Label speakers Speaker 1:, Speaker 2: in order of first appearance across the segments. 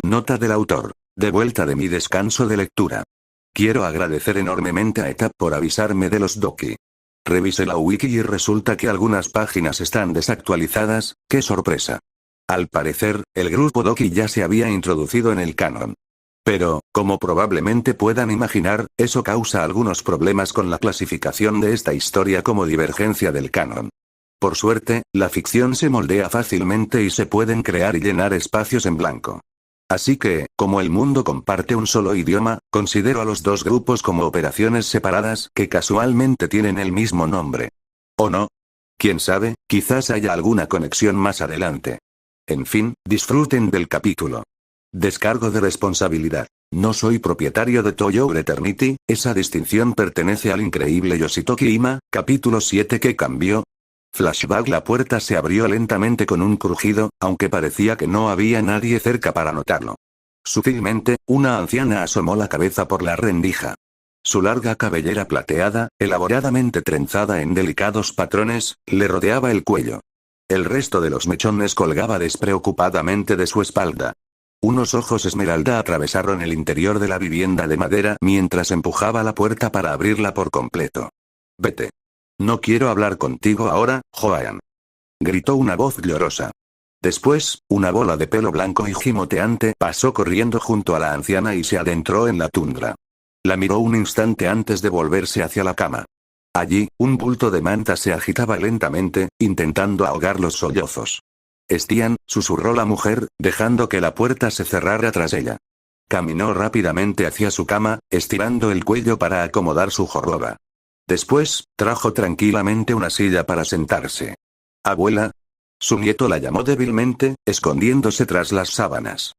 Speaker 1: Nota del autor. De vuelta de mi descanso de lectura. Quiero agradecer enormemente a ETA por avisarme de los doki. Revisé la wiki y resulta que algunas páginas están desactualizadas. ¡Qué sorpresa! Al parecer, el grupo doki ya se había introducido en el canon. Pero, como probablemente puedan imaginar, eso causa algunos problemas con la clasificación de esta historia como divergencia del canon. Por suerte, la ficción se moldea fácilmente y se pueden crear y llenar espacios en blanco. Así que, como el mundo comparte un solo idioma, considero a los dos grupos como operaciones separadas que casualmente tienen el mismo nombre. ¿O no? Quién sabe, quizás haya alguna conexión más adelante. En fin, disfruten del capítulo. Descargo de responsabilidad. No soy propietario de Toyo Eternity, esa distinción pertenece al increíble Yoshitoki Ima, capítulo 7 que cambió. Flashback. La puerta se abrió lentamente con un crujido, aunque parecía que no había nadie cerca para notarlo. Sutilmente, una anciana asomó la cabeza por la rendija. Su larga cabellera plateada, elaboradamente trenzada en delicados patrones, le rodeaba el cuello. El resto de los mechones colgaba despreocupadamente de su espalda. Unos ojos esmeralda atravesaron el interior de la vivienda de madera mientras empujaba la puerta para abrirla por completo. Vete. No quiero hablar contigo ahora, Joan. Gritó una voz llorosa. Después, una bola de pelo blanco y gimoteante pasó corriendo junto a la anciana y se adentró en la tundra. La miró un instante antes de volverse hacia la cama. Allí, un bulto de manta se agitaba lentamente, intentando ahogar los sollozos. Estian, susurró la mujer, dejando que la puerta se cerrara tras ella. Caminó rápidamente hacia su cama, estirando el cuello para acomodar su joroba. Después, trajo tranquilamente una silla para sentarse. ¿Abuela? Su nieto la llamó débilmente, escondiéndose tras las sábanas.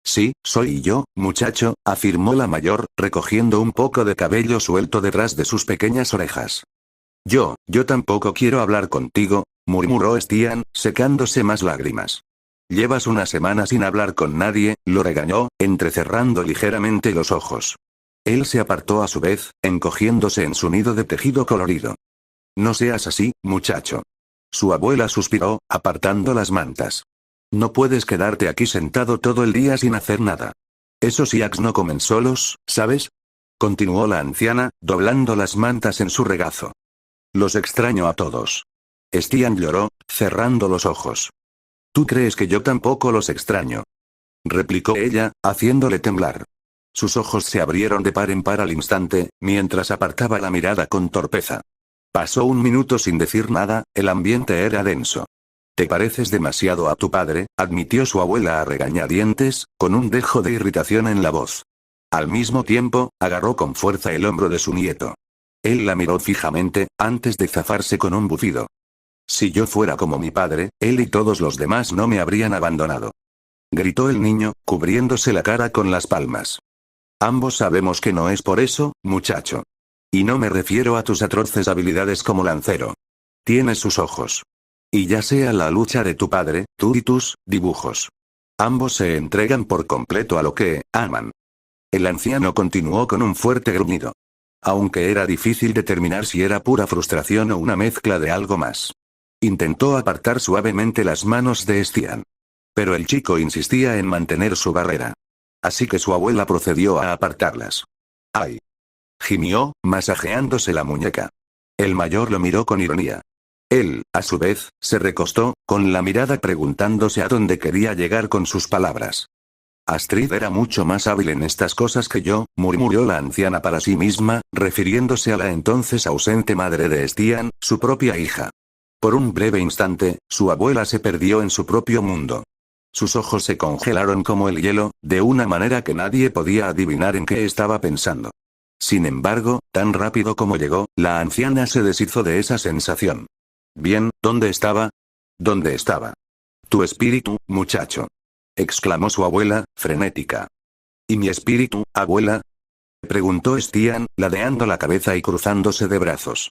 Speaker 1: Sí, soy yo, muchacho, afirmó la mayor, recogiendo un poco de cabello suelto detrás de sus pequeñas orejas. Yo tampoco quiero hablar contigo, murmuró Estian, secándose más lágrimas. Llevas una semana sin hablar con nadie, lo regañó, entrecerrando ligeramente los ojos. Él se apartó a su vez, encogiéndose en su nido de tejido colorido. No seas así, muchacho. Su abuela suspiró, apartando las mantas. No puedes quedarte aquí sentado todo el día sin hacer nada. Esos yaks no comen solos, ¿sabes? Continuó la anciana, doblando las mantas en su regazo. Los extraño a todos. Estian lloró, cerrando los ojos. ¿Tú crees que yo tampoco los extraño? Replicó ella, haciéndole temblar. Sus ojos se abrieron de par en par al instante, mientras apartaba la mirada con torpeza. Pasó un minuto sin decir nada, el ambiente era denso. Te pareces demasiado a tu padre, admitió su abuela a regañadientes, con un dejo de irritación en la voz. Al mismo tiempo, agarró con fuerza el hombro de su nieto. Él la miró fijamente, antes de zafarse con un bufido. Si yo fuera como mi padre, él y todos los demás no me habrían abandonado. Gritó el niño, cubriéndose la cara con las palmas. Ambos sabemos que no es por eso, muchacho. Y no me refiero a tus atroces habilidades como lancero. Tienes sus ojos. Y ya sea la lucha de tu padre, tú y tus dibujos. Ambos se entregan por completo a lo que aman. El anciano continuó con un fuerte gruñido. Aunque era difícil determinar si era pura frustración o una mezcla de algo más. Intentó apartar suavemente las manos de Estian. Pero el chico insistía en mantener su barrera. Así que su abuela procedió a apartarlas. ¡Ay! Gimió, masajeándose la muñeca. El mayor lo miró con ironía. Él, a su vez, se recostó, con la mirada preguntándose a dónde quería llegar con sus palabras. Astrid era mucho más hábil en estas cosas que yo, murmuró la anciana para sí misma, refiriéndose a la entonces ausente madre de Estian, su propia hija. Por un breve instante, su abuela se perdió en su propio mundo. Sus ojos se congelaron como el hielo, de una manera que nadie podía adivinar en qué estaba pensando. Sin embargo, tan rápido como llegó, la anciana se deshizo de esa sensación. Bien, ¿dónde estaba? ¿Dónde estaba? Tu espíritu, muchacho. Exclamó su abuela, frenética. ¿Y mi espíritu, abuela? Preguntó Estian, ladeando la cabeza y cruzándose de brazos.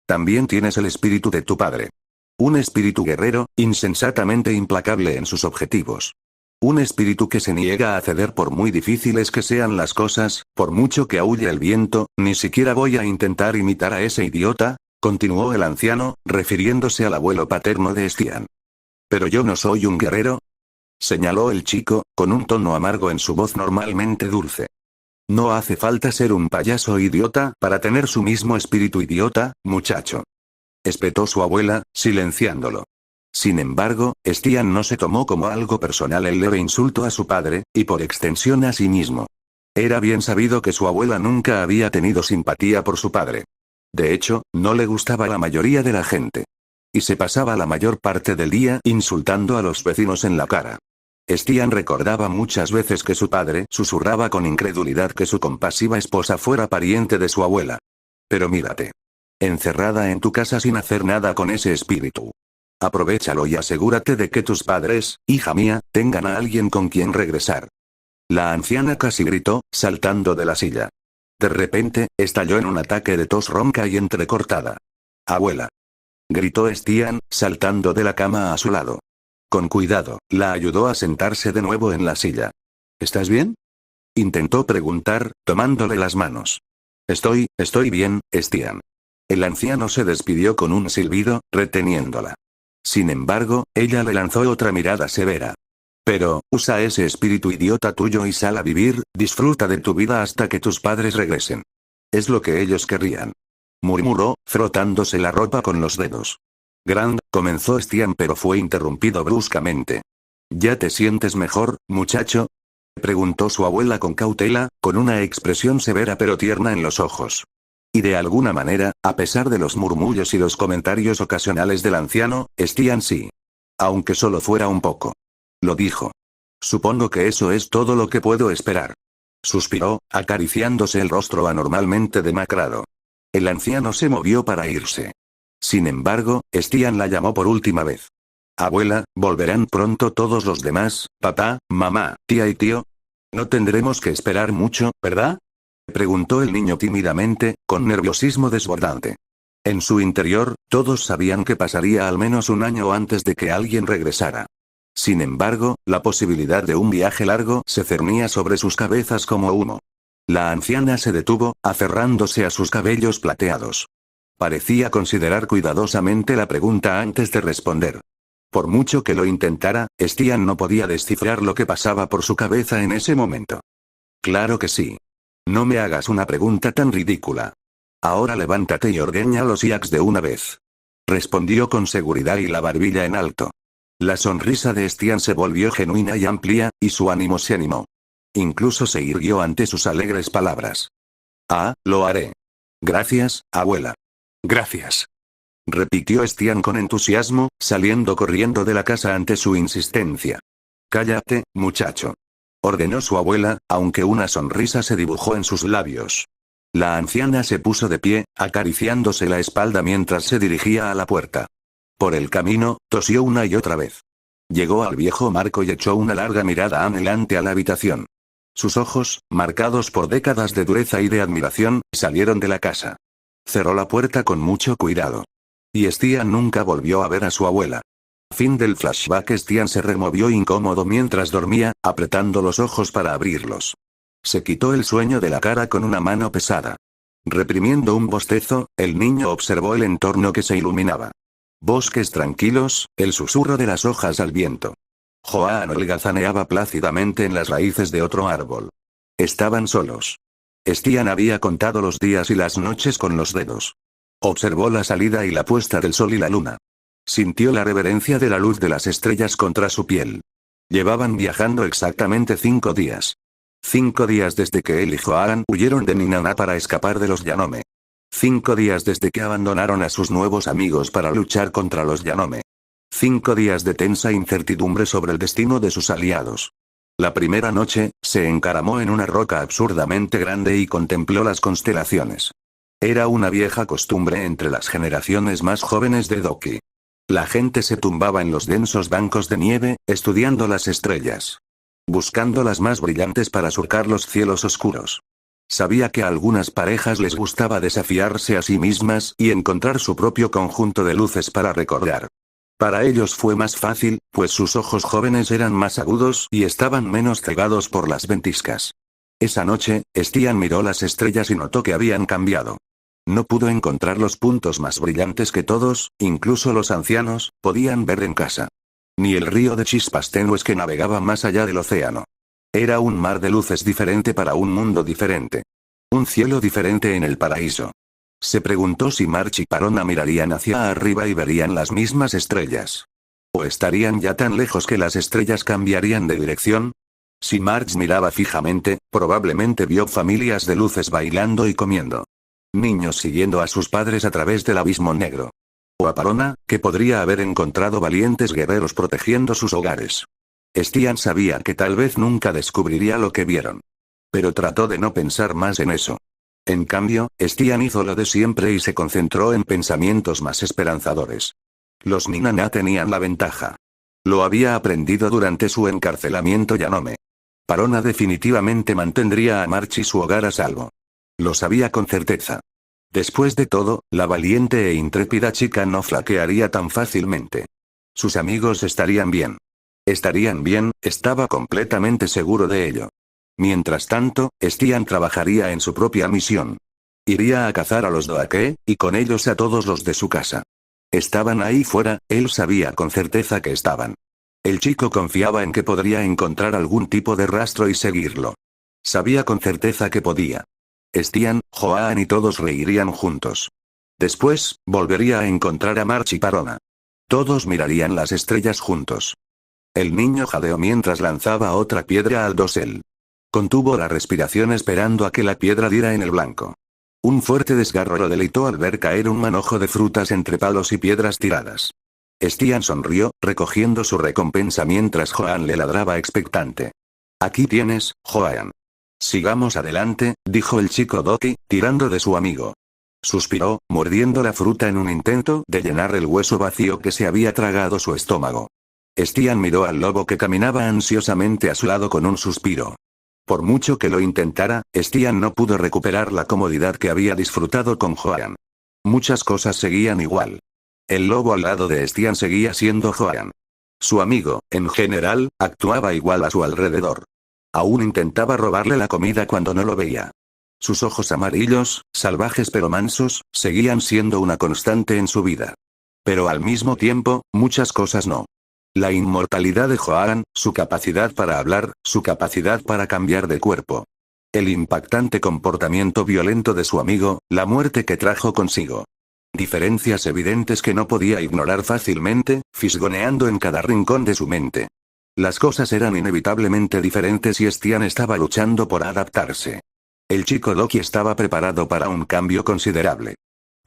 Speaker 1: También tienes el espíritu de tu padre. Un espíritu guerrero, insensatamente implacable en sus objetivos. Un espíritu que se niega a ceder por muy difíciles que sean las cosas, por mucho que aúlle el viento. Ni siquiera voy a intentar imitar a ese idiota, continuó el anciano, refiriéndose al abuelo paterno de Estian. ¿Pero yo no soy un guerrero? señaló el chico, con un tono amargo en su voz normalmente dulce. No hace falta ser un payaso idiota para tener su mismo espíritu idiota, muchacho. Espetó su abuela, silenciándolo. Sin embargo, Stian no se tomó como algo personal el leve insulto a su padre, y por extensión a sí mismo. Era bien sabido que su abuela nunca había tenido simpatía por su padre. De hecho, no le gustaba a la mayoría de la gente. Y se pasaba la mayor parte del día insultando a los vecinos en la cara. Stian recordaba muchas veces que su padre susurraba con incredulidad que su compasiva esposa fuera pariente de su abuela. Pero mírate. Encerrada en tu casa sin hacer nada con ese espíritu. Aprovéchalo y asegúrate de que tus padres, hija mía, tengan a alguien con quien regresar. La anciana casi gritó, saltando de la silla. De repente, estalló en un ataque de tos ronca y entrecortada. Abuela. Gritó Stian, saltando de la cama a su lado. Con cuidado, la ayudó a sentarse de nuevo en la silla. ¿Estás bien? Intentó preguntar, tomándole las manos. Estoy bien, Stian. El anciano se despidió con un silbido, reteniéndola. Sin embargo, ella le lanzó otra mirada severa. Pero, usa ese espíritu idiota tuyo y sal a vivir, disfruta de tu vida hasta que tus padres regresen. Es lo que ellos querrían. Murmuró, frotándose la ropa con los dedos. Comenzó Stian pero fue interrumpido bruscamente. ¿Ya te sientes mejor, muchacho? Preguntó su abuela con cautela, con una expresión severa pero tierna en los ojos. Y de alguna manera, a pesar de los murmullos y los comentarios ocasionales del anciano, Stian sí. Aunque solo fuera un poco. Lo dijo. Supongo que eso es todo lo que puedo esperar. Suspiró, acariciándose el rostro anormalmente demacrado. El anciano se movió para irse. Sin embargo, Stian la llamó por última vez. Abuela, ¿volverán pronto todos los demás, papá, mamá, tía y tío? No tendremos que esperar mucho, ¿verdad? Preguntó el niño tímidamente, con nerviosismo desbordante. En su interior, todos sabían que pasaría al menos un año antes de que alguien regresara. Sin embargo, la posibilidad de un viaje largo se cernía sobre sus cabezas como humo. La anciana se detuvo, aferrándose a sus cabellos plateados. Parecía considerar cuidadosamente la pregunta antes de responder. Por mucho que lo intentara, Stian no podía descifrar lo que pasaba por su cabeza en ese momento. Claro que sí. No me hagas una pregunta tan ridícula. Ahora levántate y ordeña los yaks de una vez. Respondió con seguridad y la barbilla en alto. La sonrisa de Stian se volvió genuina y amplia, y su ánimo se animó. Incluso se irguió ante sus alegres palabras. Ah, lo haré. Gracias, abuela. Gracias. Repitió Stian con entusiasmo, saliendo corriendo de la casa ante su insistencia. Cállate, muchacho. Ordenó su abuela, aunque una sonrisa se dibujó en sus labios. La anciana se puso de pie, acariciándose la espalda mientras se dirigía a la puerta. Por el camino, tosió una y otra vez. Llegó al viejo marco y echó una larga mirada anhelante a la habitación. Sus ojos, marcados por décadas de dureza y de admiración, salieron de la casa. Cerró la puerta con mucho cuidado. Y Stian nunca volvió a ver a su abuela. Fin del flashback. Stian se removió incómodo mientras dormía, apretando los ojos para abrirlos. Se quitó el sueño de la cara con una mano pesada. Reprimiendo un bostezo, el niño observó el entorno que se iluminaba. Bosques tranquilos, el susurro de las hojas al viento. Joan holgazaneaba plácidamente en las raíces de otro árbol. Estaban solos. Stian había contado los días y las noches con los dedos. Observó la salida y la puesta del sol y la luna. Sintió la reverencia de la luz de las estrellas contra su piel. Llevaban viajando exactamente 5 días. 5 días desde que él y Joan huyeron de Ninaná para escapar de los Yanome. 5 días desde que abandonaron a sus nuevos amigos para luchar contra los Yanome. 5 días de tensa incertidumbre sobre el destino de sus aliados. La primera noche, se encaramó en una roca absurdamente grande y contempló las constelaciones. Era una vieja costumbre entre las generaciones más jóvenes de Doki. La gente se tumbaba en los densos bancos de nieve, estudiando las estrellas. Buscando las más brillantes para surcar los cielos oscuros. Sabía que a algunas parejas les gustaba desafiarse a sí mismas y encontrar su propio conjunto de luces para recordar. Para ellos fue más fácil, pues sus ojos jóvenes eran más agudos y estaban menos cegados por las ventiscas. Esa noche, Stian miró las estrellas y notó que habían cambiado. No pudo encontrar los puntos más brillantes que todos, incluso los ancianos, podían ver en casa. Ni el río de chispas tenues que navegaba más allá del océano. Era un mar de luces diferente para un mundo diferente. Un cielo diferente en el paraíso. Se preguntó si March y Parona mirarían hacia arriba y verían las mismas estrellas. ¿O estarían ya tan lejos que las estrellas cambiarían de dirección? Si March miraba fijamente, probablemente vio familias de luces bailando y comiendo. Niños siguiendo a sus padres a través del abismo negro. O a Parona, que podría haber encontrado valientes guerreros protegiendo sus hogares. Stian sabía que tal vez nunca descubriría lo que vieron. Pero trató de no pensar más en eso. En cambio, Stian hizo lo de siempre y se concentró en pensamientos más esperanzadores. Los Ninana tenían la ventaja. Lo había aprendido durante su encarcelamiento Yanome. Parona definitivamente mantendría a March y su hogar a salvo. Lo sabía con certeza. Después de todo, la valiente e intrépida chica no flaquearía tan fácilmente. Sus amigos estarían bien. Estarían bien, estaba completamente seguro de ello. Mientras tanto, Stian trabajaría en su propia misión. Iría a cazar a los Doake, y con ellos a todos los de su casa. Estaban ahí fuera, él sabía con certeza que estaban. El chico confiaba en que podría encontrar algún tipo de rastro y seguirlo. Sabía con certeza que podía. Stian, Joan y todos reirían juntos. Después, volvería a encontrar a March y Parona. Todos mirarían las estrellas juntos. El niño jadeó mientras lanzaba otra piedra al dosel. Contuvo la respiración esperando a que la piedra diera en el blanco. Un fuerte desgarro lo deleitó al ver caer un manojo de frutas entre palos y piedras tiradas. Stian sonrió, recogiendo su recompensa mientras Joan le ladraba expectante. Aquí tienes, Joan. Sigamos adelante, dijo el chico Doki, tirando de su amigo. Suspiró, mordiendo la fruta en un intento de llenar el hueso vacío que se había tragado su estómago. Stian miró al lobo que caminaba ansiosamente a su lado con un suspiro. Por mucho que lo intentara, Stian no pudo recuperar la comodidad que había disfrutado con Joan. Muchas cosas seguían igual. El lobo al lado de Stian seguía siendo Joan. Su amigo, en general, actuaba igual a su alrededor. Aún intentaba robarle la comida cuando no lo veía. Sus ojos amarillos, salvajes pero mansos, seguían siendo una constante en su vida. Pero al mismo tiempo, muchas cosas no. La inmortalidad de Joan, su capacidad para hablar, su capacidad para cambiar de cuerpo. El impactante comportamiento violento de su amigo, la muerte que trajo consigo. Diferencias evidentes que no podía ignorar fácilmente, fisgoneando en cada rincón de su mente. Las cosas eran inevitablemente diferentes y Stian estaba luchando por adaptarse. El chico Doki estaba preparado para un cambio considerable.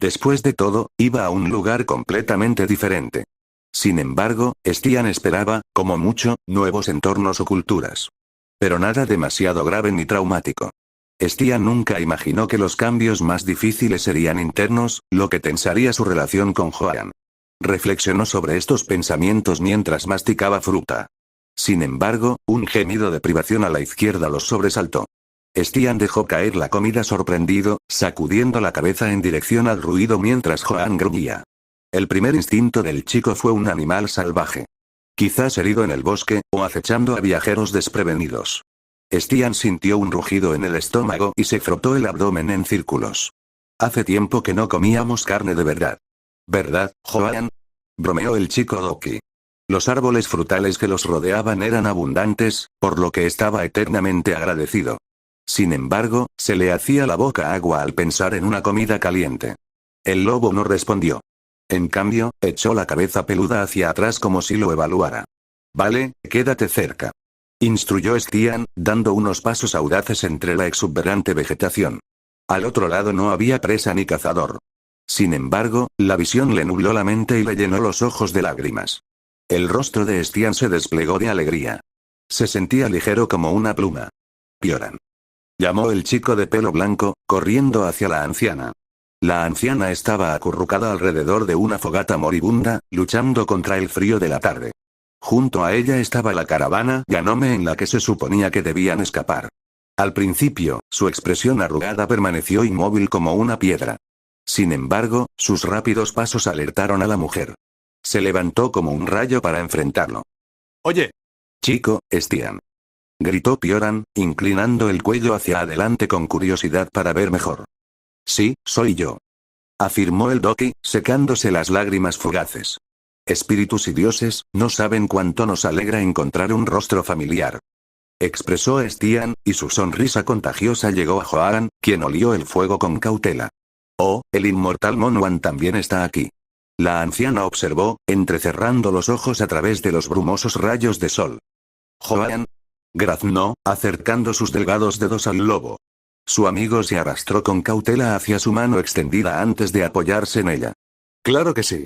Speaker 1: Después de todo, iba a un lugar completamente diferente. Sin embargo, Stian esperaba, como mucho, nuevos entornos o culturas. Pero nada demasiado grave ni traumático. Stian nunca imaginó que los cambios más difíciles serían internos, lo que tensaría su relación con Joan. Reflexionó sobre estos pensamientos mientras masticaba fruta. Sin embargo, un gemido de privación a la izquierda los sobresaltó. Stian dejó caer la comida sorprendido, sacudiendo la cabeza en dirección al ruido mientras Joan gruñía. El primer instinto del chico fue un animal salvaje. Quizás herido en el bosque, o acechando a viajeros desprevenidos. Stian sintió un rugido en el estómago y se frotó el abdomen en círculos. Hace tiempo que no comíamos carne de verdad. ¿Verdad, Joan? Bromeó el chico Doki. Los árboles frutales que los rodeaban eran abundantes, por lo que estaba eternamente agradecido. Sin embargo, se le hacía la boca agua al pensar en una comida caliente. El lobo no respondió. En cambio, echó la cabeza peluda hacia atrás como si lo evaluara. Vale, quédate cerca. Instruyó Stian, dando unos pasos audaces entre la exuberante vegetación. Al otro lado no había presa ni cazador. Sin embargo, la visión le nubló la mente y le llenó los ojos de lágrimas. El rostro de Stian se desplegó de alegría. Se sentía ligero como una pluma. Pioran. Llamó el chico de pelo blanco, corriendo hacia la anciana. La anciana estaba acurrucada alrededor de una fogata moribunda, luchando contra el frío de la tarde. Junto a ella estaba la caravana Yanome en la que se suponía que debían escapar. Al principio, su expresión arrugada permaneció inmóvil como una piedra. Sin embargo, sus rápidos pasos alertaron a la mujer. Se levantó como un rayo para enfrentarlo. «Oye, chico, Stian», gritó Pioran, inclinando el cuello hacia adelante con curiosidad para ver mejor. «Sí, soy yo», afirmó el Doki, secándose las lágrimas fugaces. Espíritus y dioses, no saben cuánto nos alegra encontrar un rostro familiar. Expresó Estian, y su sonrisa contagiosa llegó a Joan, quien olió el fuego con cautela. Oh, el inmortal Monwan también está aquí. La anciana observó, entrecerrando los ojos a través de los brumosos rayos de sol. Joan. Graznó, acercando sus delgados dedos al lobo. Su amigo se arrastró con cautela hacia su mano extendida antes de apoyarse en ella. Claro que sí.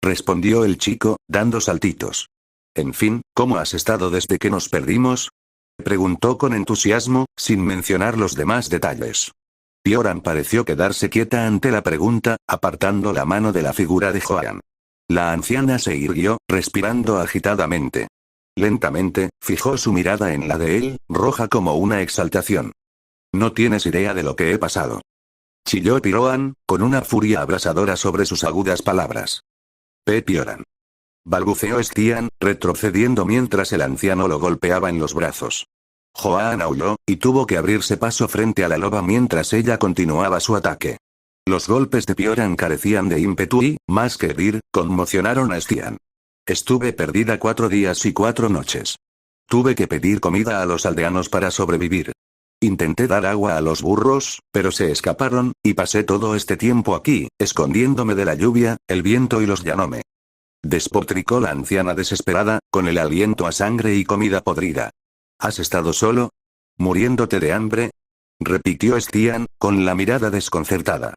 Speaker 1: Respondió el chico, dando saltitos. En fin, ¿cómo has estado desde que nos perdimos? Preguntó con entusiasmo, sin mencionar los demás detalles. Pioran pareció quedarse quieta ante la pregunta, apartando la mano de la figura de Joan. La anciana se irguió, respirando agitadamente. Lentamente, fijó su mirada en la de él, roja como una exaltación. No tienes idea de lo que he pasado. Chilló Pioran, con una furia abrasadora sobre sus agudas palabras. Pioran. Balbuceó Estian, retrocediendo mientras el anciano lo golpeaba en los brazos. Joan aulló, y tuvo que abrirse paso frente a la loba mientras ella continuaba su ataque. Los golpes de Pioran carecían de ímpetu y, más que herir, conmocionaron a Estian. Estuve perdida 4 días y 4 noches. Tuve que pedir comida a los aldeanos para sobrevivir. Intenté dar agua a los burros, pero se escaparon, y pasé todo este tiempo aquí, escondiéndome de la lluvia, el viento y los Yanome. Despotricó la anciana desesperada, con el aliento a sangre y comida podrida. ¿Has estado solo? ¿Muriéndote de hambre? Repitió Estian, con la mirada desconcertada.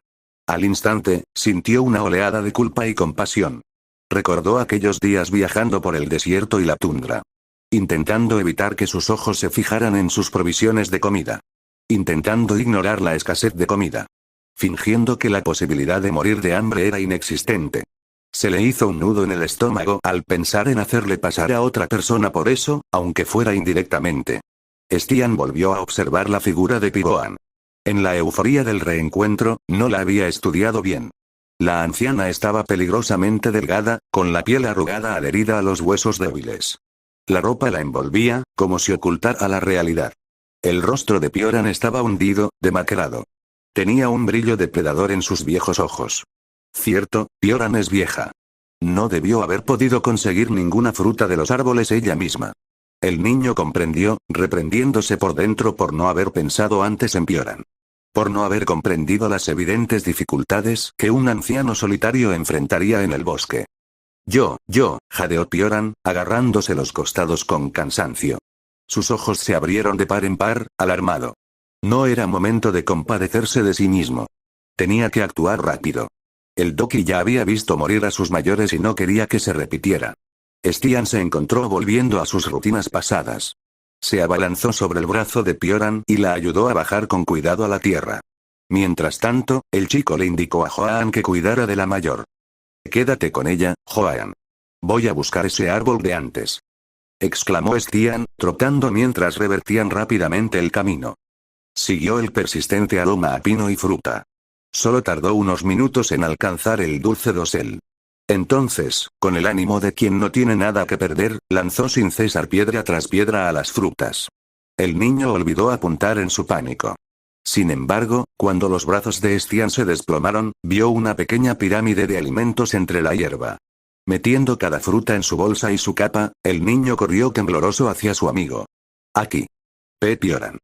Speaker 1: Al instante, sintió una oleada de culpa y compasión. Recordó aquellos días viajando por el desierto y la tundra. Intentando evitar que sus ojos se fijaran en sus provisiones de comida. Intentando ignorar la escasez de comida. Fingiendo que la posibilidad de morir de hambre era inexistente. Se le hizo un nudo en el estómago al pensar en hacerle pasar a otra persona por eso, aunque fuera indirectamente. Estian volvió a observar la figura de Pioran. En la euforía del reencuentro, no la había estudiado bien. La anciana estaba peligrosamente delgada, con la piel arrugada adherida a los huesos débiles. La ropa la envolvía, como si ocultara la realidad. El rostro de Pioran estaba hundido, demacrado. Tenía un brillo depredador en sus viejos ojos. Cierto, Pioran es vieja. No debió haber podido conseguir ninguna fruta de los árboles ella misma. El niño comprendió, reprendiéndose por dentro por no haber pensado antes en Pioran. Por no haber comprendido las evidentes dificultades que un anciano solitario enfrentaría en el bosque. Yo, jadeó Pioran, agarrándose los costados con cansancio. Sus ojos se abrieron de par en par, alarmado. No era momento de compadecerse de sí mismo. Tenía que actuar rápido. El Doki ya había visto morir a sus mayores y no quería que se repitiera. Estian se encontró volviendo a sus rutinas pasadas. Se abalanzó sobre el brazo de Pioran y la ayudó a bajar con cuidado a la tierra. Mientras tanto, el chico le indicó a Joan que cuidara de la mayor. Quédate con ella, Joan. Voy a buscar ese árbol de antes. Exclamó Estian, trotando mientras revertían rápidamente el camino. Siguió el persistente aroma a pino y fruta. Solo tardó unos minutos en alcanzar el dulce dosel. Entonces, con el ánimo de quien no tiene nada que perder, lanzó sin cesar piedra tras piedra a las frutas. El niño olvidó apuntar en su pánico. Sin embargo, cuando los brazos de Estian se desplomaron, vio una pequeña pirámide de alimentos entre la hierba. Metiendo cada fruta en su bolsa y su capa, el niño corrió tembloroso hacia su amigo. Aquí. Pioran.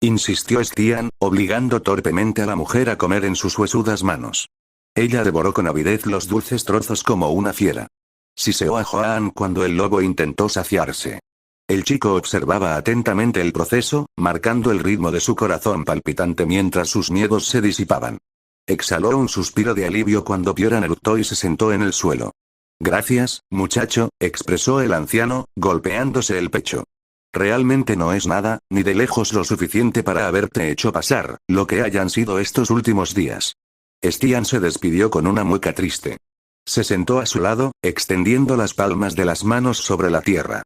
Speaker 1: Insistió Estian, obligando torpemente a la mujer a comer en sus huesudas manos. Ella devoró con avidez los dulces trozos como una fiera. Siseó a Joan cuando el lobo intentó saciarse. El chico observaba atentamente el proceso, marcando el ritmo de su corazón palpitante mientras sus miedos se disipaban. Exhaló un suspiro de alivio cuando Pioran eructó y se sentó en el suelo. Gracias, muchacho, expresó el anciano, golpeándose el pecho. Realmente no es nada, ni de lejos lo suficiente para haberte hecho pasar, lo que hayan sido estos últimos días. Estian se despidió con una mueca triste. Se sentó a su lado, extendiendo las palmas de las manos sobre la tierra.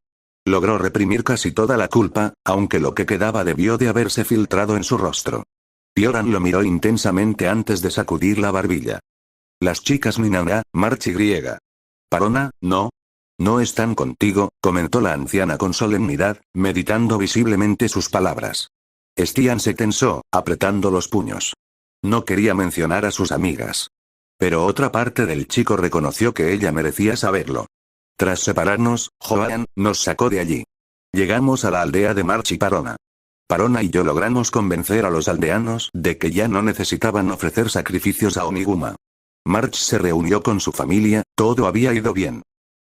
Speaker 1: Logró reprimir casi toda la culpa, aunque lo que quedaba debió de haberse filtrado en su rostro. Pioran lo miró intensamente antes de sacudir la barbilla. Las chicas Minana, March y Griega. Parona, no. No están contigo, comentó la anciana con solemnidad, meditando visiblemente sus palabras. Estian se tensó, apretando los puños. No quería mencionar a sus amigas. Pero otra parte del chico reconoció que ella merecía saberlo. Tras separarnos, Joan nos sacó de allí. Llegamos a la aldea de March y Parona. Parona y yo logramos convencer a los aldeanos de que ya no necesitaban ofrecer sacrificios a Oniguma. March se reunió con su familia, todo había ido bien.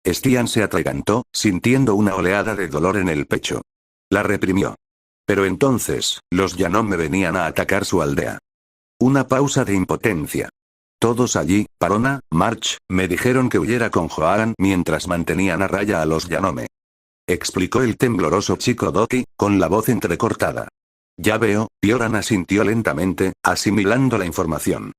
Speaker 1: Stian se atragantó, sintiendo una oleada de dolor en el pecho. La reprimió. Pero entonces, los Yanome venían a atacar su aldea. Una pausa de impotencia. Todos allí, Parona, March, me dijeron que huyera con Joan mientras mantenían a raya a los Yanome. Explicó el tembloroso chico Doki, con la voz entrecortada. Ya veo, Pioran asintió lentamente, asimilando la información.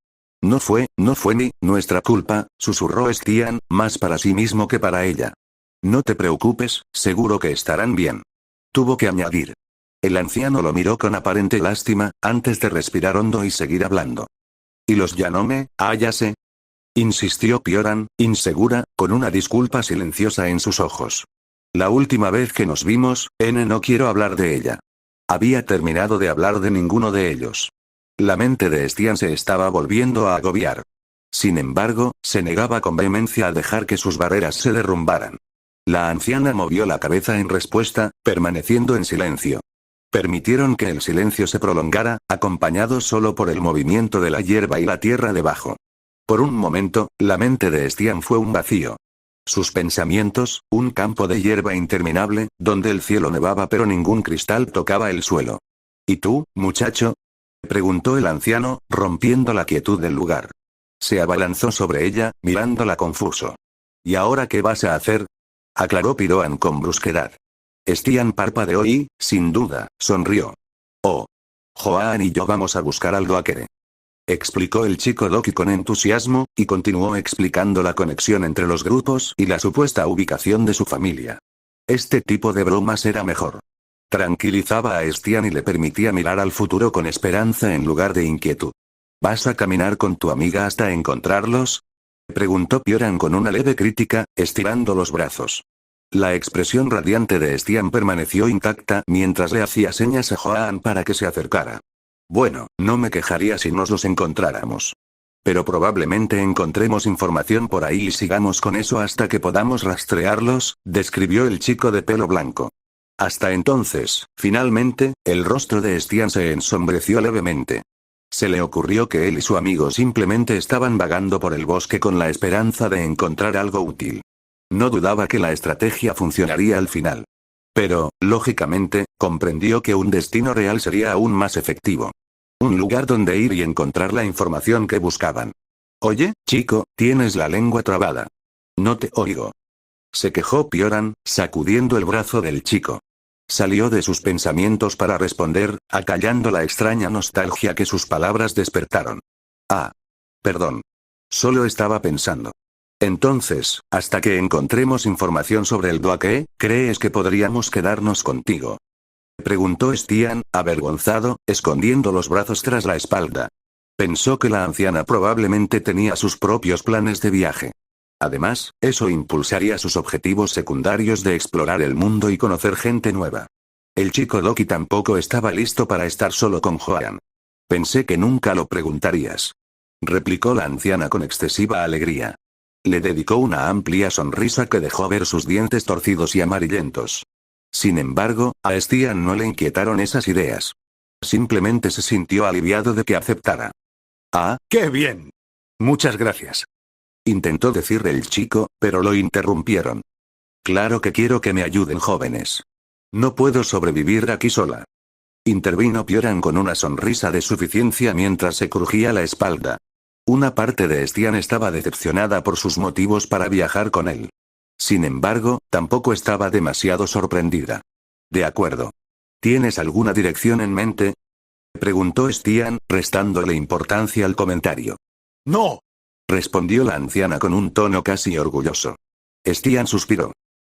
Speaker 1: No fue ni nuestra culpa, susurró Stian, más para sí mismo que para ella. No te preocupes, seguro que estarán bien. Tuvo que añadir. El anciano lo miró con aparente lástima, antes de respirar hondo y seguir hablando. ¿Y los Yanome, ya sé? Insistió Pioran, insegura, con una disculpa silenciosa en sus ojos. La última vez que nos vimos, no quiero hablar de ella. Había terminado de hablar de ninguno de ellos. La mente de Stian se estaba volviendo a agobiar. Sin embargo, se negaba con vehemencia a dejar que sus barreras se derrumbaran. La anciana movió la cabeza en respuesta, permaneciendo en silencio. Permitieron que el silencio se prolongara, acompañado solo por el movimiento de la hierba y la tierra debajo. Por un momento, la mente de Stian fue un vacío. Sus pensamientos, un campo de hierba interminable, donde el cielo nevaba pero ningún cristal tocaba el suelo. ¿Y tú, muchacho? Preguntó el anciano, rompiendo la quietud del lugar. Se abalanzó sobre ella, mirándola confuso. ¿Y ahora qué vas a hacer? Aclaró Pioran con brusquedad. Stian parpadeó y, sin duda, sonrió. Oh. Joan y yo vamos a buscar al Doakere. Explicó el chico Doki con entusiasmo, y continuó explicando la conexión entre los grupos y la supuesta ubicación de su familia. Este tipo de bromas era mejor. Tranquilizaba a Stian y le permitía mirar al futuro con esperanza en lugar de inquietud. ¿Vas a caminar con tu amiga hasta encontrarlos? Preguntó Pioran con una leve crítica, estirando los brazos. La expresión radiante de Stian permaneció intacta mientras le hacía señas a Joan para que se acercara. Bueno, no me quejaría si nos los encontráramos. Pero probablemente encontremos información por ahí y sigamos con eso hasta que podamos rastrearlos, describió el chico de pelo blanco. Hasta entonces, finalmente, el rostro de Stian se ensombreció levemente. Se le ocurrió que él y su amigo simplemente estaban vagando por el bosque con la esperanza de encontrar algo útil. No dudaba que la estrategia funcionaría al final. Pero, lógicamente, comprendió que un destino real sería aún más efectivo. Un lugar donde ir y encontrar la información que buscaban. Oye, chico, tienes la lengua trabada. No te oigo. Se quejó Pioran, sacudiendo el brazo del chico. Salió de sus pensamientos para responder, acallando la extraña nostalgia que sus palabras despertaron. Perdón. Solo estaba pensando. Entonces, hasta que encontremos información sobre el Doakere, ¿crees que podríamos quedarnos contigo? Preguntó Stian, avergonzado, escondiendo los brazos tras la espalda. Pensó que la anciana probablemente tenía sus propios planes de viaje. Además, eso impulsaría sus objetivos secundarios de explorar el mundo y conocer gente nueva. El chico Doki tampoco estaba listo para estar solo con Joan. Pensé que nunca lo preguntarías. Replicó la anciana con excesiva alegría. Le dedicó una amplia sonrisa que dejó ver sus dientes torcidos y amarillentos. Sin embargo, a Stian no le inquietaron esas ideas. Simplemente se sintió aliviado de que aceptara. ¡Qué bien! Muchas gracias. Intentó decir el chico, pero lo interrumpieron. Claro que quiero que me ayuden, jóvenes. No puedo sobrevivir aquí sola. Intervino Pioran con una sonrisa de suficiencia mientras se crujía la espalda. Una parte de Stian estaba decepcionada por sus motivos para viajar con él. Sin embargo, tampoco estaba demasiado sorprendida. De acuerdo. ¿Tienes alguna dirección en mente? Preguntó Stian, restándole importancia al comentario. ¡No! Respondió la anciana con un tono casi orgulloso. Stian suspiró.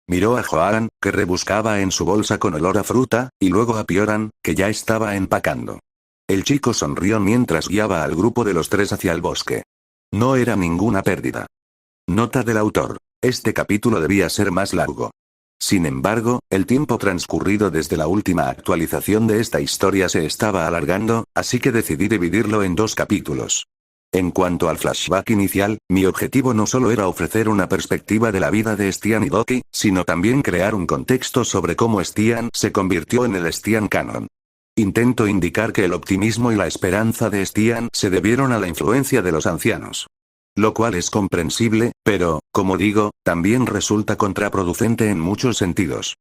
Speaker 1: Miró a Joan, que rebuscaba en su bolsa con olor a fruta, y luego a Pioran, que ya estaba empacando. El chico sonrió mientras guiaba al grupo de los tres hacia el bosque. No era ninguna pérdida. Nota del autor. Este capítulo debía ser más largo. Sin embargo, el tiempo transcurrido desde la última actualización de esta historia se estaba alargando, así que decidí dividirlo en 2 capítulos. En cuanto al flashback inicial, mi objetivo no solo era ofrecer una perspectiva de la vida de Stian y Doki, sino también crear un contexto sobre cómo Stian se convirtió en el Stian canon. Intento indicar que el optimismo y la esperanza de Stian se debieron a la influencia de los ancianos. Lo cual es comprensible, pero, como digo, también resulta contraproducente en muchos sentidos.